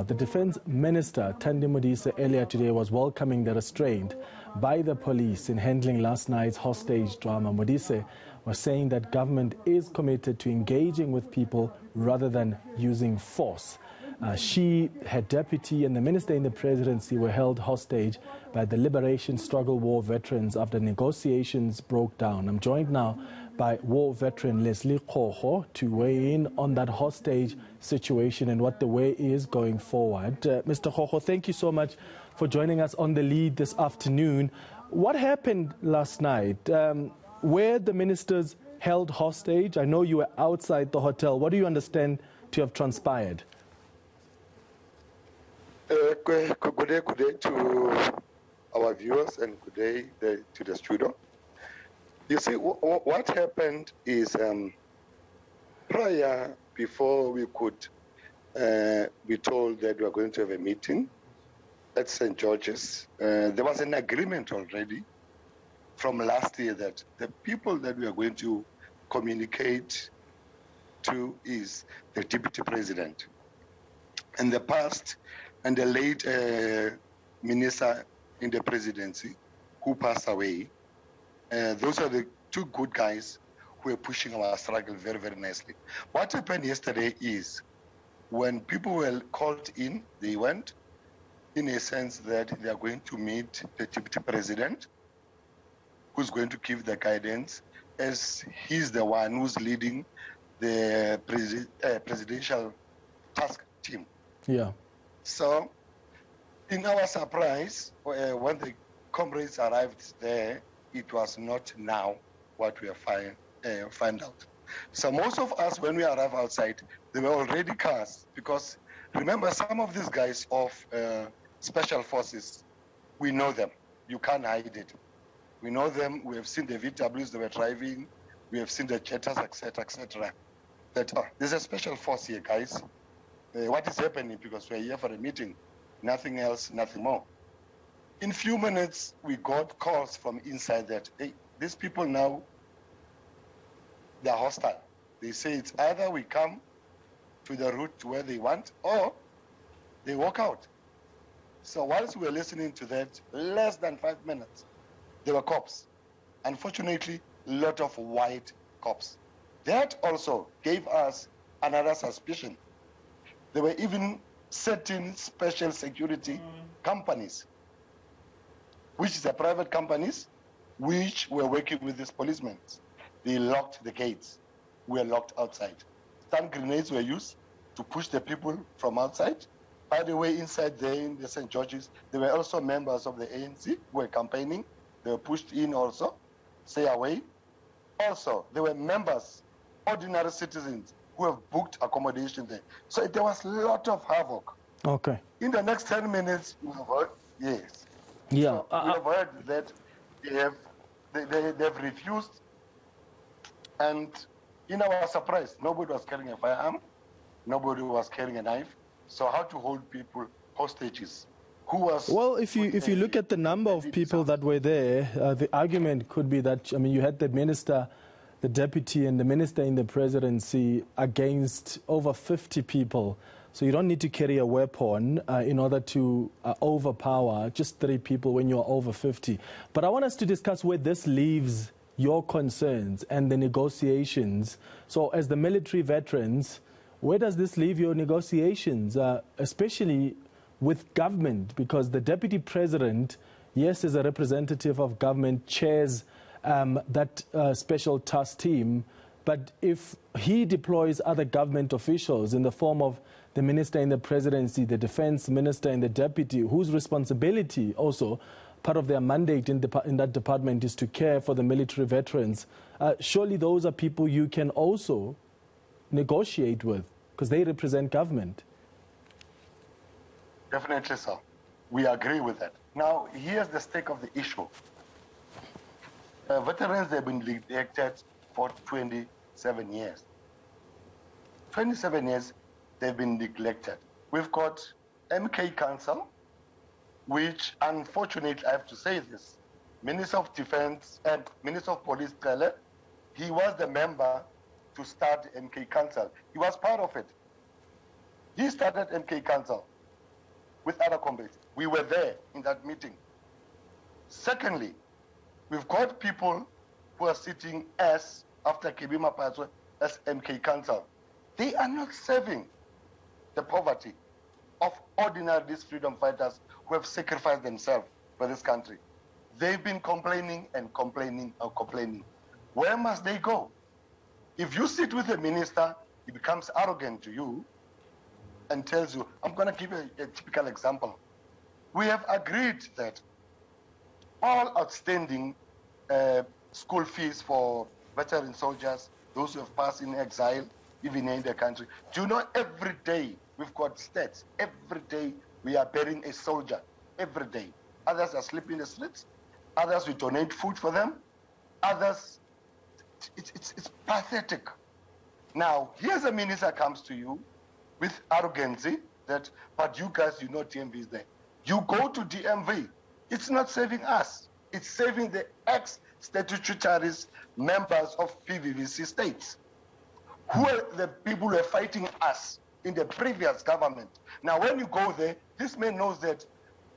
The Defence Minister Thandi Modise earlier today was welcoming the restraint by the police in handling last night's hostage drama. Modise was saying that government is committed to engaging with people rather than using force. She, her deputy and the minister in the presidency were held hostage by the Liberation Struggle War veterans after negotiations broke down. I'm joined now by war veteran Lesley Kgogo to weigh in on that hostage situation and what the way is going forward. Mr. Kgogo, thank you so much for joining us on The Lead this afternoon. What happened last night? Were the ministers held hostage? I know you were outside the hotel. What do you understand to have transpired? Good day to our viewers and good day to the studio. You see, what happened is before we could be told that we are going to have a meeting at St. George's, there was an agreement already from last year that the people that we are going to communicate to is the Deputy President. In the past, and the late minister in the presidency who passed away, those are the two good guys who are pushing our struggle very, very nicely. What happened yesterday is when people were called in, they went in a sense that they are going to meet the Deputy President who's going to give the guidance as he's the one who's leading the presidential task team. Yeah. So, in our surprise, when the comrades arrived there, it was not now what we find out. So most of us, when we arrive outside, they were already cars because remember, some of these guys of special forces, we know them. You can't hide it. We know them. We have seen the VWs they were driving. We have seen the Jetters, etc., etc. That there's a special force here, guys. What is happening? Because we're here for a meeting, nothing else, nothing more. In few minutes, we got calls from inside that, hey, these people now, they're hostile. They say it's either we come to the route where they want or they walk out. So whilst we were listening to that, less than 5 minutes, there were cops. Unfortunately, a lot of white cops. That also gave us another suspicion. There were even certain special security companies, which is the private companies, which were working with these policemen. They locked the gates. We were locked outside. Stun grenades were used to push the people from outside. By the way, inside there in the St. George's, there were also members of the ANC who were campaigning. They were pushed in also, stay away. Also, there were members, ordinary citizens, who have booked accommodation there. So there was a lot of havoc. Okay. In the next 10 minutes, we have heard, yes. Yeah. So we have heard that they've refused. And in our surprise, nobody was carrying a firearm. Nobody was carrying a knife. So how to hold people hostages? Who was... Well, if you look at the number of people that were there, the argument could be that, I mean, you had the minister, the deputy and the minister in the presidency against over 50 people. So you don't need to carry a weapon in order to overpower just 3 people when you're over 50. But I want us to discuss where this leaves your concerns and the negotiations. So as the military veterans, where does this leave your negotiations, especially with government? Because the deputy president, yes, is a representative of government, chairs that special task team, but if he deploys other government officials in the form of the minister in the presidency, the defense minister and the deputy, whose responsibility also, part of their mandate in that department is to care for the military veterans, surely those are people you can also negotiate with because they represent government. Definitely so. We agree with that. Now, here's the stake of the issue. Veterans have been neglected for 27 years. 27 years they've been neglected. We've got MK Council, which unfortunately, I have to say this, Minister of Defense and Minister of Police, Pele, he was the member to start MK Council. He was part of it. He started MK Council. with other comrades. We were there in that meeting. Secondly, we've got people who are sitting as, after Kibima Paswe, as MK Council. They are not serving the poverty of ordinary these freedom fighters who have sacrificed themselves for this country. They've been complaining and complaining and complaining. Where must they go? If you sit with a minister, he becomes arrogant to you and tells you, I'm going to give a typical example. We have agreed that all outstanding school fees for veteran soldiers, those who have passed in exile, even in the country. Do you know every day we've got stats? Every day we are burying a soldier. Every day. Others are sleeping in the streets. Others we donate food for them. Others, it's pathetic. Now, here's a minister comes to you with arrogancy that, but you guys, you know DMV is there. You go to DMV. It's not saving us. It's saving the ex-statutory members of PVVC states, who are the people who are fighting us in the previous government. Now, when you go there, this man knows that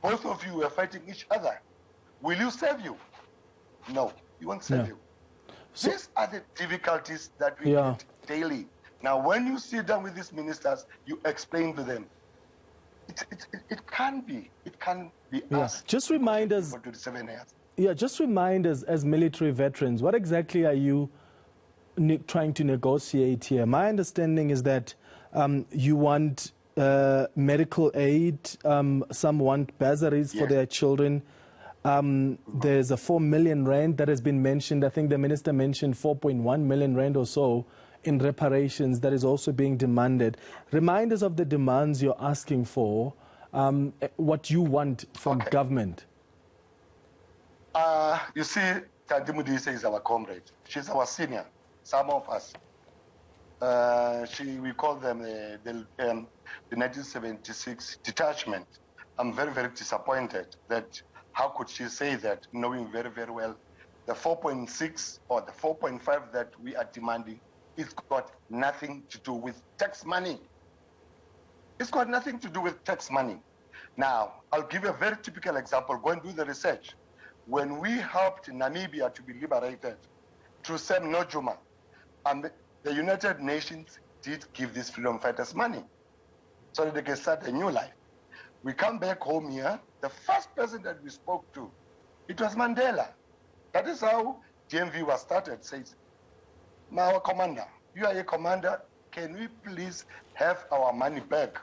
both of you are fighting each other. Will you save you? No, he won't save you. So, these are the difficulties that we get daily. Now, when you sit down with these ministers, you explain to them. It can be us. Just remind us. Just remind us, as military veterans, what exactly are you trying to negotiate here? My understanding is that you want medical aid, some want bursaries for their children. There's a 4 million rand that has been mentioned. I think the minister mentioned 4.1 million rand or so in reparations that is also being demanded. Remind us of the demands you're asking for, what you want from government. You see, Thandi Modise is our comrade. She's our senior, some of us. We call them the 1976 detachment. I'm very, very disappointed that how could she say that, knowing very, very well the 4.6 or the 4.5 that we are demanding, it's got nothing to do with tax money. It's got nothing to do with tax money. Now, I'll give you a very typical example. Go and do the research. When we helped Namibia to be liberated through Sam Nojuma, and the United Nations did give these freedom fighters money so that they can start a new life. We come back home here, the first person that we spoke to, it was Mandela. That is how DMV was started. Says, our commander, you are a commander, can we please have our money back?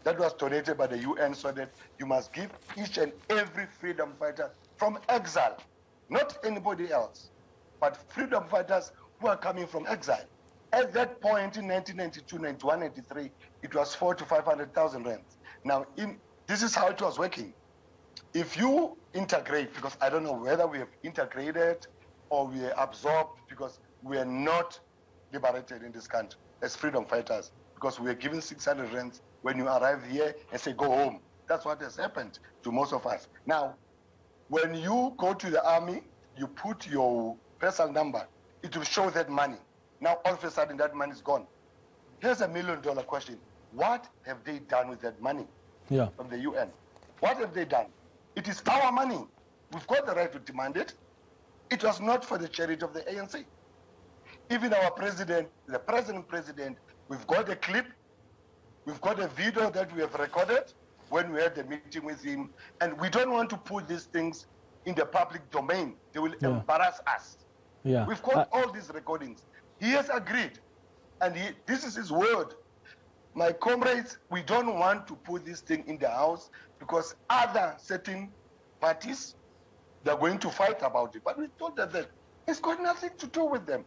That was donated by the UN so that you must give each and every freedom fighter from exile, not anybody else, but freedom fighters who are coming from exile. At that point in 1992, 91, 93, it was 400,000 to 500,000 rands. Now, this is how it was working. If you integrate, because I don't know whether we have integrated or we are absorbed, because we are not liberated in this country as freedom fighters, because we are given 600 rands when you arrive here and say, go home. That's what has happened to most of us. Now, when you go to the army, you put your personal number, it will show that money. Now, all of a sudden, that money is gone. Here's $1 million question. What have they done with that money from the UN? What have they done? It is our money. We've got the right to demand it. It was not for the charity of the ANC. Even our president, the president, we've got a clip, we've got a video that we have recorded when we had the meeting with him, and we don't want to put these things in the public domain. They will embarrass us. We've got all these recordings. He has agreed, and this is his word. My comrades, we don't want to put this thing in the house because other certain parties, they're going to fight about it. But we told them that it's got nothing to do with them.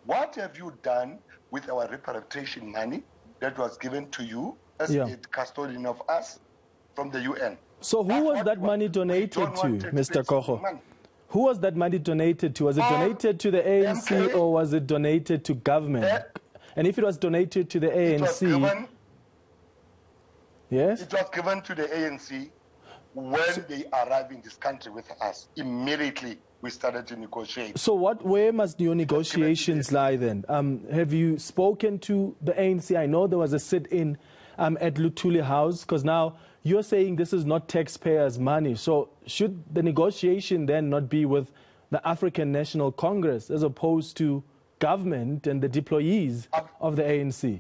What have you done with our reparation money that was given to you as a custodian of us from the UN? So who was that money donated to, Mr. Kgogo? Who was that money donated to? Was it donated to the ANC or was it donated to government? And if it was donated to the ANC... Yes? It was given to the ANC when they arrived in this country with us. Immediately, we started to negotiate. So where must your negotiations lie then? Have you spoken to the ANC? I know there was a sit-in at Luthuli House? Because now you're saying this is not taxpayers' money. So should the negotiation then not be with the African National Congress as opposed to government and the deployees of the ANC?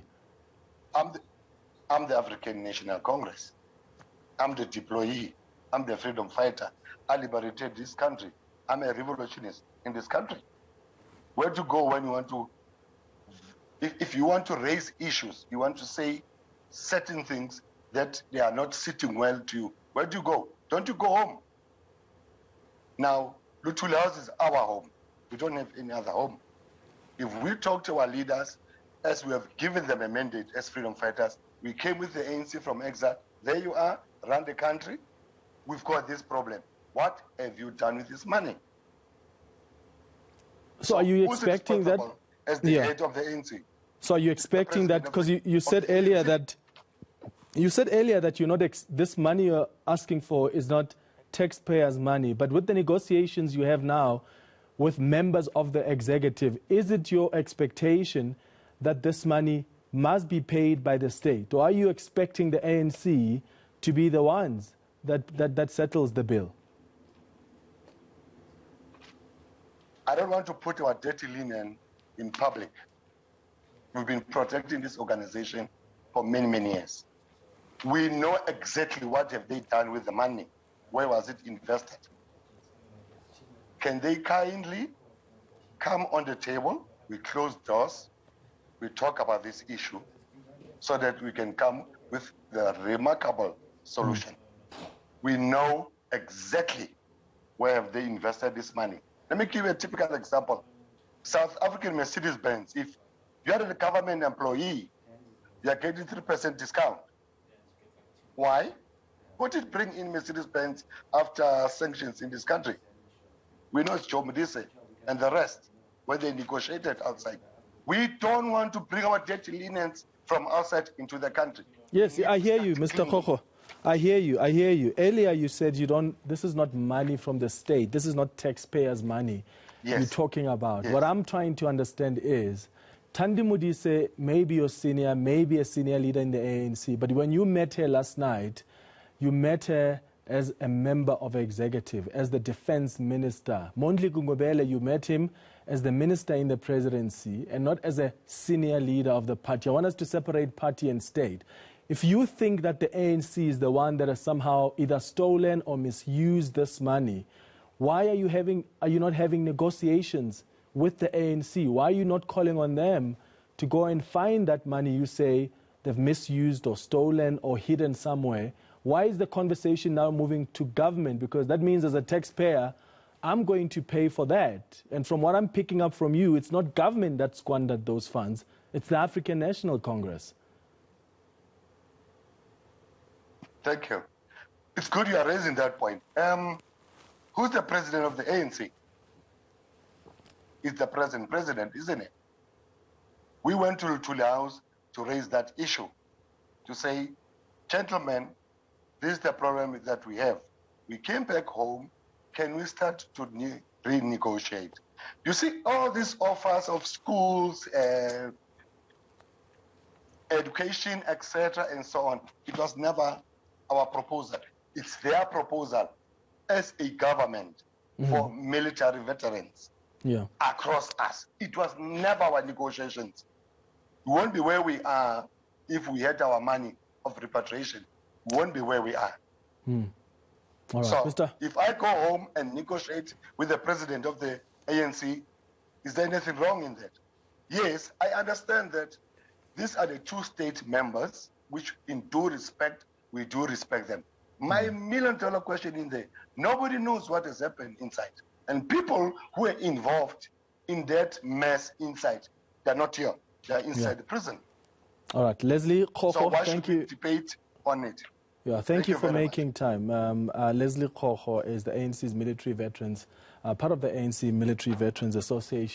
I'm the African National Congress. I'm the deployee. I'm the freedom fighter. I liberated this country. I'm a revolutionist in this country. Where to go when you want to, if you want to raise issues, you want to say certain things that they are not sitting well to you, where do you go? Don't you go home? Now, Luthuli House is our home. We don't have any other home. If we talk to our leaders, as we have given them a mandate as freedom fighters, we came with the ANC from exile. There you are, run the country. We've got this problem. What have you done with this money? So are you expecting that? As the head of the ANC. So are you expecting that, because you said earlier that, you're not this money you're asking for is not taxpayers' money, but with the negotiations you have now with members of the executive, is it your expectation that this money must be paid by the state? Or are you expecting the ANC to be the ones that settles the bill? I don't want to put our dirty linen in public. We've been protecting this organization for many, many years. We know exactly what have they done with the money. Where was it invested? Can they kindly come on the table? We close doors. We talk about this issue so that we can come with the remarkable solution. We know exactly where have they invested this money. Let me give you a typical example. South African Mercedes-Benz, if you are a government employee, you are getting 3% discount. Why? What did bring in Mercedes-Benz after sanctions in this country? We know it's Joe Modise and the rest, when they negotiated outside. We don't want to bring our dirty linens from outside into the country. Yes, I hear you, Mr. Kgogo. I hear you. Earlier you said this is not money from the state. This is not taxpayers' money you're talking about. Yes. What I'm trying to understand is, Thandi Modise may be your senior, maybe a senior leader in the ANC, but when you met her last night, you met her as a member of executive, as the defense minister. Mondli Gungubele, you met him as the minister in the presidency and not as a senior leader of the party. I want us to separate party and state. If you think that the ANC is the one that has somehow either stolen or misused this money, why are you not having negotiations with the ANC? Why are you not calling on them to go and find that money you say they've misused or stolen or hidden somewhere? Why is the conversation now moving to government? Because that means as a taxpayer, I'm going to pay for that. And from what I'm picking up from you, it's not government that squandered those funds. It's the African National Congress. Thank you. It's good you are raising that point. Who's the president of the ANC? It's the present president, isn't it? We went to Luthuli House to raise that issue, to say, gentlemen, this is the problem that we have. We came back home. Can we start to renegotiate? You see, all these offers of schools, education, etc., and so on, it was never our proposal. It's their proposal as a government for military veterans across us. It was never our negotiations. We won't be where we are if we had our money of repatriation. We won't be where we are. All right, so if I go home and negotiate with the president of the ANC, is there anything wrong in that? Yes, I understand that these are the two state members, which in due respect, we do respect them. My million-dollar question in there, nobody knows what has happened inside. And people who are involved in that mess inside, they're not here. They're inside the prison. All right, Lesley Kgogo, so why thank should you. We debate on it? Yeah, thank you for making time. Lesley Kgogo is the ANC's military veterans, part of the ANC Military Veterans Association.